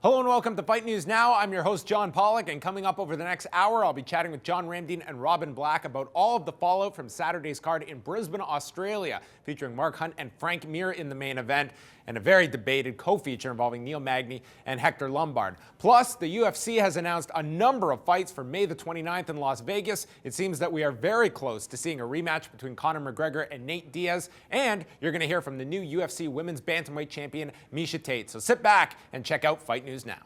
Hello and welcome to Fight News Now. I'm your host, John Pollock, and coming up over the next hour, I'll be chatting with John Ramdine and Robin Black about all of the fallout from Saturday's card in Brisbane, Australia, featuring Mark Hunt and Frank Mir in the main event, and a very debated co-feature involving Neil Magny and Hector Lombard. Plus, the UFC has announced a number of fights for May the 29th in Las Vegas. It seems that we are very close to seeing a rematch between Conor McGregor and Nate Diaz, and you're going to hear from the new UFC Women's Bantamweight Champion, Miesha Tate. So sit back and check out Fight News Now.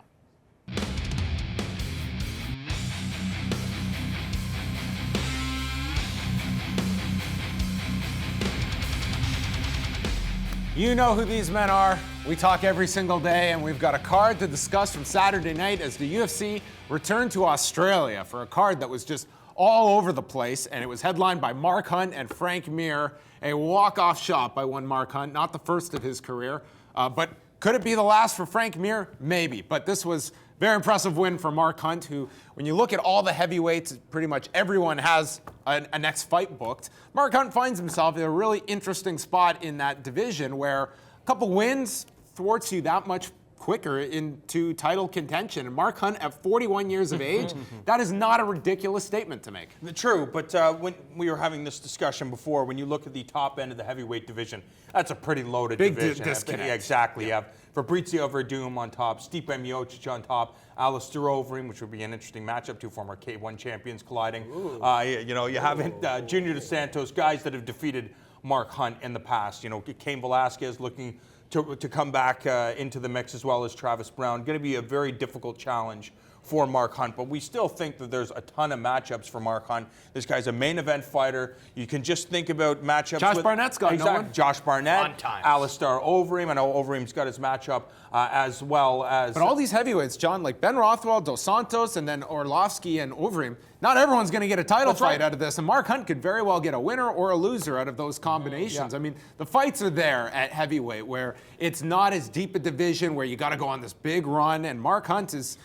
You know who these men are. We talk every single day, and we've got a card to discuss from Saturday night as the UFC returned to Australia for a card that was just all over the place, and it was headlined by Mark Hunt and Frank Mir, a walk-off shot by one Mark Hunt, not the first of his career, but could it be the last for Frank Mir? Maybe, but this was a very impressive win for Mark Hunt, who, when you look at all the heavyweights, pretty much everyone has a next fight booked. Mark Hunt finds himself in a really interesting spot in that division where a couple wins thwarts you that much quicker into title contention. And Mark Hunt at 41 years of age, that is not a ridiculous statement to make. True, but when we were having this discussion before, when you look at the top end of the heavyweight division, that's a pretty loaded division. Disconnect. Yeah, exactly. Yeah. You have Fabrizio Verdum on top, Stipe Miocic on top, Alistair Overeem, which would be an interesting matchup, two former K1 champions colliding. You haven't Junior Dos Santos, guys that have defeated Mark Hunt in the past. You know, Cain Velasquez looking to come back into the mix, as well as Travis Brown. Going to be a very difficult challenge for Mark Hunt, but we still think that there's a ton of matchups for Mark Hunt. This guy's a main event fighter. You can just think about matchups. Josh Barnett's got no one. Josh Barnett, Alistair Overeem. I know Overeem's got his matchup as well as. But all these heavyweights, John, like Ben Rothwell, Dos Santos, and then Orlovsky and Overeem, not everyone's going to get a title fight out of this, and Mark Hunt could very well get a winner or a loser out of those combinations. I mean, the fights are there at heavyweight where it's not as deep a division where you got to go on this big run, and Mark Hunt is,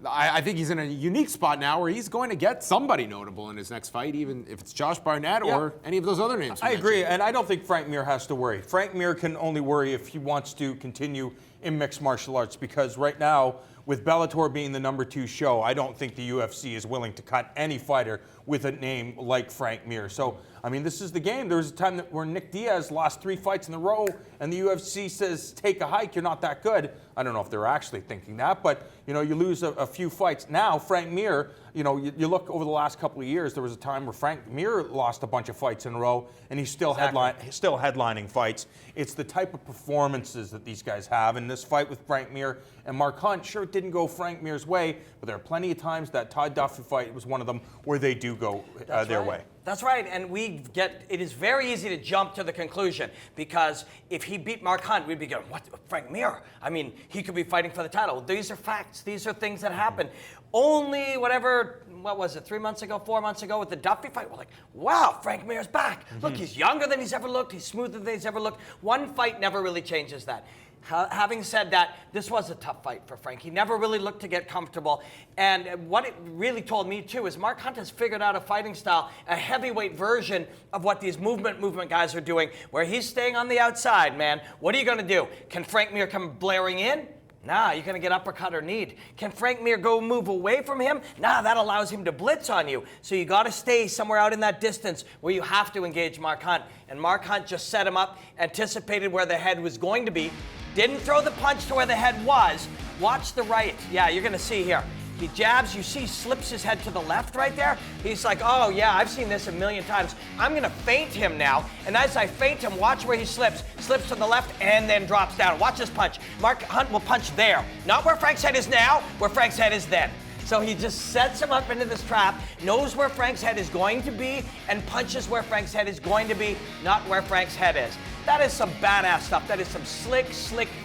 I think he's in a unique spot now where he's going to get somebody notable in his next fight, even if it's Josh Barnett or any of those other names. I agree, and I don't think Frank Mir has to worry. Frank Mir can only worry if he wants to continue in mixed martial arts, because right now, with Bellator being the #2 show, I don't think the UFC is willing to cut any fighter with a name like Frank Mir. So, I mean, this is the game. There was a time where Nick Diaz lost 3 fights in a row, and the UFC says, take a hike, you're not that good. I don't know if they're actually thinking that, but, you lose a few fights. Now, Frank Mir, you look over the last couple of years, there was a time where Frank Mir lost a bunch of fights in a row, and he's still headlining fights. It's the type of performances that these guys have, and this fight with Frank Mir and Mark Hunt, sure, it didn't go Frank Mir's way, but there are plenty of times that Todd Duffy fight was one of them where they do go their way. That's right, and it is very easy to jump to the conclusion, because if he beat Mark Hunt, we'd be going, what, Frank Mir? I mean, he could be fighting for the title. These are facts. These are things that happen. Only what was it, 3 months ago, 4 months ago with the Duffy fight, we're like, wow, Frank Mir's back. Look, he's younger than he's ever looked. He's smoother than he's ever looked. One fight never really changes that. Having said that, this was a tough fight for Frank. He never really looked to get comfortable. And what it really told me, too, is Mark Hunt has figured out a fighting style, a heavyweight version of what these movement guys are doing, where he's staying on the outside, man. What are you going to do? Can Frank Mir come blaring in? Nah, you're going to get uppercut or kneed. Can Frank Mir go move away from him? Nah, that allows him to blitz on you. So you got to stay somewhere out in that distance where you have to engage Mark Hunt. And Mark Hunt just set him up, anticipated where the head was going to be, didn't throw the punch to where the head was. Watch the right. Yeah, you're going to see here. He jabs, you see, slips his head to the left right there. He's like, oh yeah, I've seen this a million times. I'm gonna feint him now. And as I feint him, watch where he slips. Slips to the left and then drops down. Watch this punch. Mark Hunt will punch there. Not where Frank's head is now, where Frank's head is then. So he just sets him up into this trap, knows where Frank's head is going to be, and punches where Frank's head is going to be, not where Frank's head is. That is some badass stuff. That is some slick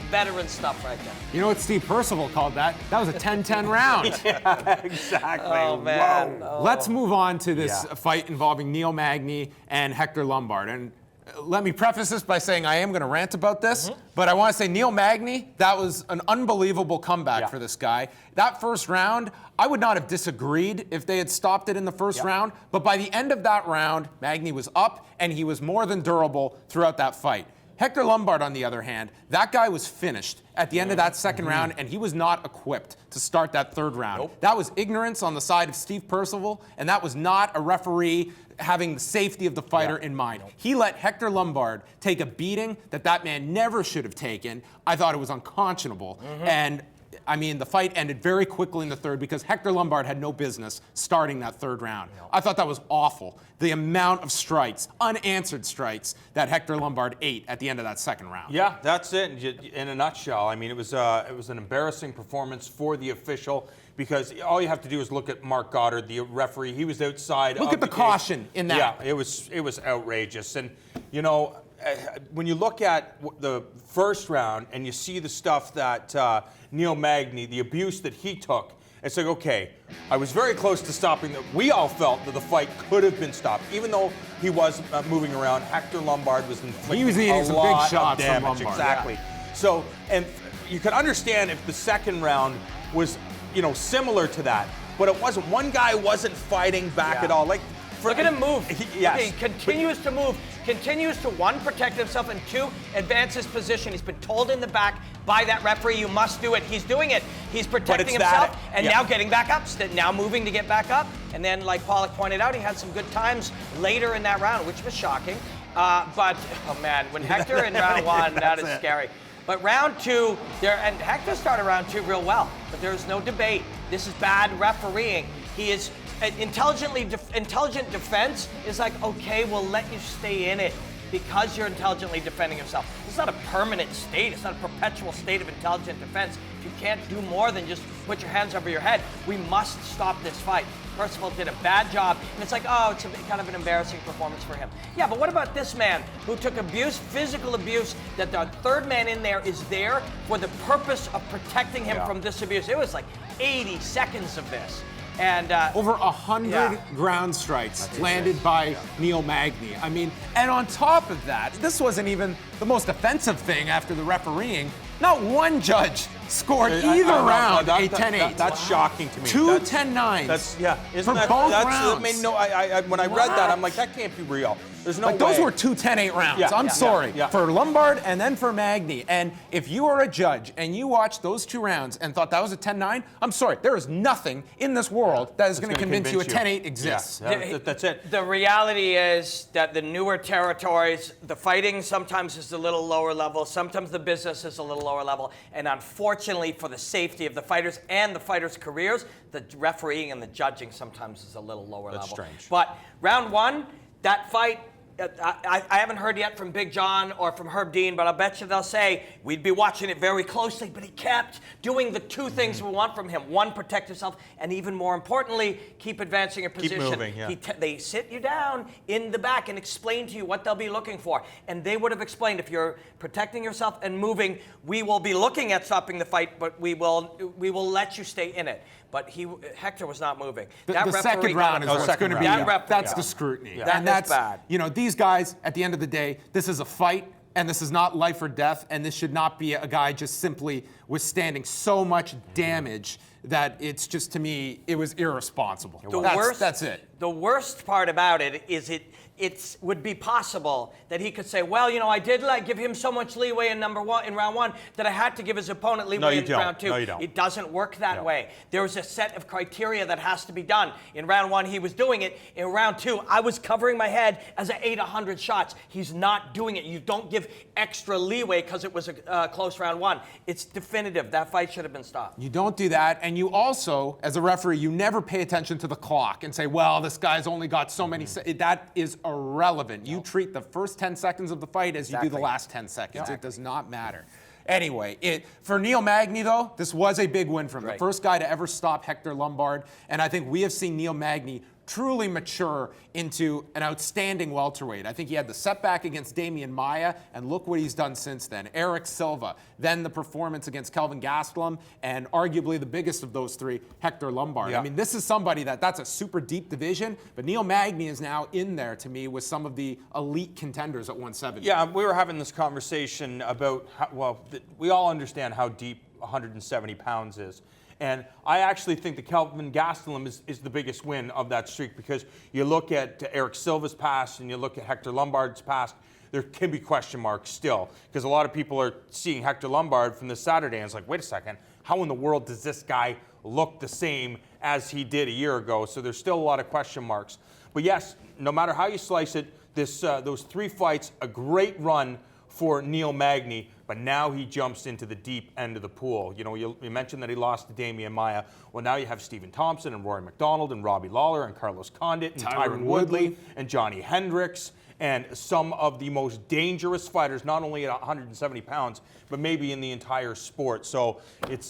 veteran stuff right there. You know what Steve Percival called that? That was a 10-10 round. Yeah, exactly. Oh, man. Whoa. Let's move on to this fight involving Neil Magny and Hector Lombard. And let me preface this by saying I am going to rant about this, but I want to say Neil Magny, that was an unbelievable comeback for this guy. That first round, I would not have disagreed if they had stopped it in the first round, but by the end of that round, Magny was up and he was more than durable throughout that fight. Hector Lombard, on the other hand, that guy was finished at the end of that second round, and he was not equipped to start that third round. Nope. That was ignorance on the side of Steve Percival, and that was not a referee having the safety of the fighter in mind. He let Hector Lombard take a beating that man never should have taken. I thought it was unconscionable. And I mean, the fight ended very quickly in the third because Hector Lombard had no business starting that third round. I thought that was awful. The amount of strikes, unanswered strikes, that Hector Lombard ate at the end of that second round. Yeah, that's it in a nutshell. I mean, it was an embarrassing performance for the official because all you have to do is look at Mark Goddard, the referee. He was outside. Look at the caution in that. Yeah, it was outrageous. And you know, when you look at the first round and you see the stuff that Neil Magny, the abuse that he took, it's like, okay, I was very close to stopping. We all felt that the fight could have been stopped, even though he was moving around. Hector Lombard was inflicting He was eating some big shots of from damage. Lombard. Exactly. So, and you could understand if the second round was, you know, similar to that, but it wasn't. One guy wasn't fighting back at all. Like, look at him move. Yes. He continues to move, continues to, one, protect himself, and two, advance his position. He's been told in the back by that referee, you must do it. He's doing it. He's protecting himself and now getting back up, now moving to get back up. And then, like Pollock pointed out, he had some good times later in that round, which was shocking. But, oh man, when Hector in round one, that is scary. But round two, and Hector started round two real well, but there's no debate. This is bad refereeing. He is intelligent defense is like, okay, we'll let you stay in it because you're intelligently defending yourself. It's not a permanent state. It's not a perpetual state of intelligent defense. If you can't do more than just put your hands over your head, we must stop this fight. Percival did a bad job, and it's like, oh, it's kind of an embarrassing performance for him. Yeah, but what about this man who took abuse, physical abuse, that the third man in there is there for the purpose of protecting him from this abuse? It was like 80 seconds of this. And over 100 ground strikes landed by Neil Magny. I mean, and on top of that, this wasn't even the most offensive thing after the refereeing. Not one judge scored either round a 10-8. That's shocking to me. Two 10-9s. That's Isn't for that, both that's, rounds. I mean, no. When I read that, I'm like, that can't be real. There's no way. Those were two 10-8 rounds. I'm sorry for Lombard and then for Magny. And if you are a judge and you watched those two rounds and thought that was a 10-9, I'm sorry. There is nothing in this world that is going to convince you a 10-8 exists. That's it. The reality is that the newer territories, the fighting sometimes is a little lower level, sometimes the business is a little lower level, and unfortunately for the safety of the fighters and the fighters' careers, the refereeing and the judging sometimes is a little lower level. That's strange. But round one, that fight, I haven't heard yet from Big John or from Herb Dean, but I'll bet you they'll say we'd be watching it very closely, but he kept doing the two things we want from him. One, protect yourself, and even more importantly, keep advancing your position. Keep moving, yeah. They sit you down in the back and explain to you what they'll be looking for. And they would have explained, if you're protecting yourself and moving, we will be looking at stopping the fight, but we will let you stay in it. But Hector was not moving. The second round is what's going to be, that's the scrutiny. Yeah. And that's bad. You know, these guys, at the end of the day, this is a fight, and this is not life or death, and this should not be a guy just simply withstanding so much damage that it's just, to me, it was irresponsible. That's it. The worst part about it is it would be possible that he could say, well, you know, I did give him so much leeway in round one that I had to give his opponent leeway in round two. No, you don't. It doesn't work that way. There's a set of criteria that has to be done. In round one, he was doing it. In round two, I was covering my head as I ate 100 shots. He's not doing it. You don't give extra leeway because it was a close round one. It's definitive. That fight should have been stopped. You don't do that, and you also, as a referee, you never pay attention to the clock and say, well, this guy's only got so many that is irrelevant. You treat the first 10 seconds of the fight as you do the last 10 seconds. It does not matter. Anyway, for Neil Magny, though, this was a big win for him. The first guy to ever stop Hector Lombard, and I think we have seen Neil Magny truly mature into an outstanding welterweight. I think he had the setback against Damian Maia, and look what he's done since then. Eric Silva, then the performance against Kelvin Gastelum, and arguably the biggest of those three, Hector Lombard. I mean, this is somebody that's a super deep division, but Neil Magny is now in there, to me, with some of the elite contenders at 170. Yeah, we were having this conversation about we all understand how deep 170 pounds is. And I actually think that Kelvin Gastelum is the biggest win of that streak, because you look at Eric Silva's past and you look at Hector Lombard's past. there can be question marks still, because a lot of people are seeing Hector Lombard from this Saturday, and it's like, wait a second, how in the world does this guy look the same as he did a year ago? So there's still a lot of question marks. But yes, no matter how you slice it, those 3 fights, a great run for Neil Magny, but now he jumps into the deep end of the pool. You know, you mentioned that he lost to Damian Maia. Well, now you have Stephen Thompson and Rory McDonald and Robbie Lawler and Carlos Condit and Tyron Woodley and Johnny Hendricks and some of the most dangerous fighters, not only at 170 pounds, but maybe in the entire sport. So it's,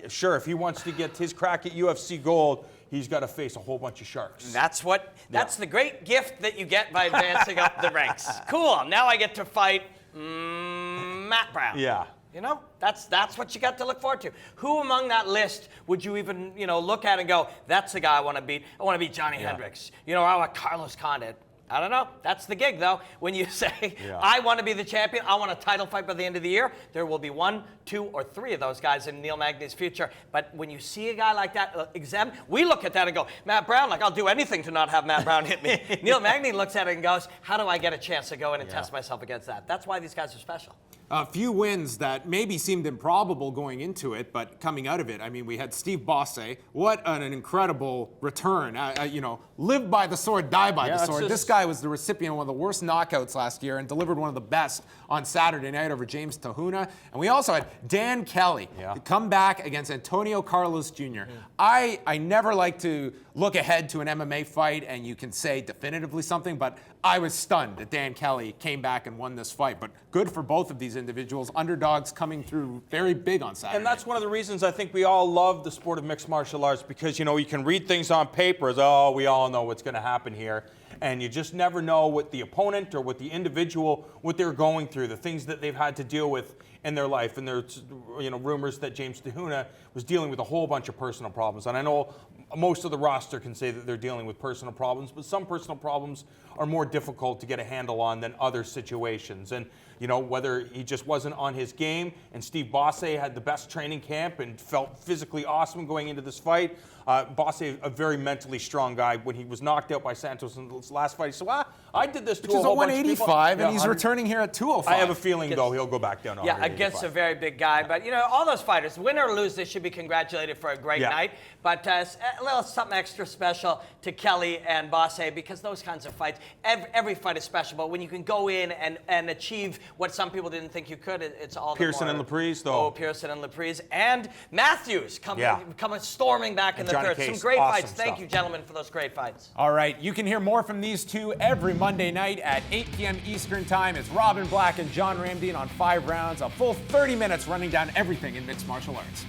sure, if he wants to get his crack at UFC gold, he's got to face a whole bunch of sharks. That's the great gift that you get by advancing up the ranks. Cool, now I get to fight Matt Brown. Yeah. You know, that's what you got to look forward to. Who among that list would you even, look at and go, that's the guy I want to beat? I want to beat Johnny Hendricks. I want Carlos Condit. I don't know. That's the gig, though. When you say, I want to be the champion, I want a title fight by the end of the year, there will be 1, 2, or 3 of those guys in Neil Magny's future. But when you see a guy like that, we look at that and go, Matt Brown, like, I'll do anything to not have Matt Brown hit me. Neil Magny looks at it and goes, how do I get a chance to go in and test myself against that? That's why these guys are special. A few wins that maybe seemed improbable going into it, but coming out of it, I mean, we had Steve Bosse. What an incredible return. Live by the sword, die by the sword. This guy was the recipient of one of the worst knockouts last year and delivered one of the best on Saturday night over James Tahuna. And we also had Dan Kelly come back against Antonio Carlos Jr. I never like to look ahead to an MMA fight and you can say definitively something, but I was stunned that Dan Kelly came back and won this fight. But good for both of these individuals, underdogs coming through very big on Saturday. And that's one of the reasons I think we all love the sport of mixed martial arts, because, you can read things on paper as, oh, we all know what's going to happen here. And you just never know what the opponent or what the individual, what they're going through, the things that they've had to deal with in their life. And there's, rumors that James Tahuna was dealing with a whole bunch of personal problems. And I know most of the roster can say that they're dealing with personal problems, but some personal problems are more difficult to get a handle on than other situations. And, whether he just wasn't on his game, and Steve Bosse had the best training camp and felt physically awesome going into this fight. Bosse, a very mentally strong guy. When he was knocked out by Santos in his last fight, he said, I did this to a whole bunch of people. Which is a 185, and he's returning here at 205. I have a feeling, though, he'll go back down to 185. Against a very big guy. But, all those fighters, win or lose, they should be congratulated for a great night. But a little something extra special to Kelly and Bosse, because those kinds of fights, every fight is special. But when you can go in and achieve what some people didn't think you could, it's all Pearson the more. And Laprise, though. Oh, Pearson and Laprise. And Matthews coming storming back in the third. Case, Some great awesome fights. Thank you, gentlemen, for those great fights. All right, you can hear more from these two every Monday night at 8 p.m. Eastern Time. It's Robin Black and John Ramdine on 5 rounds, a full 30 minutes running down everything in mixed martial arts.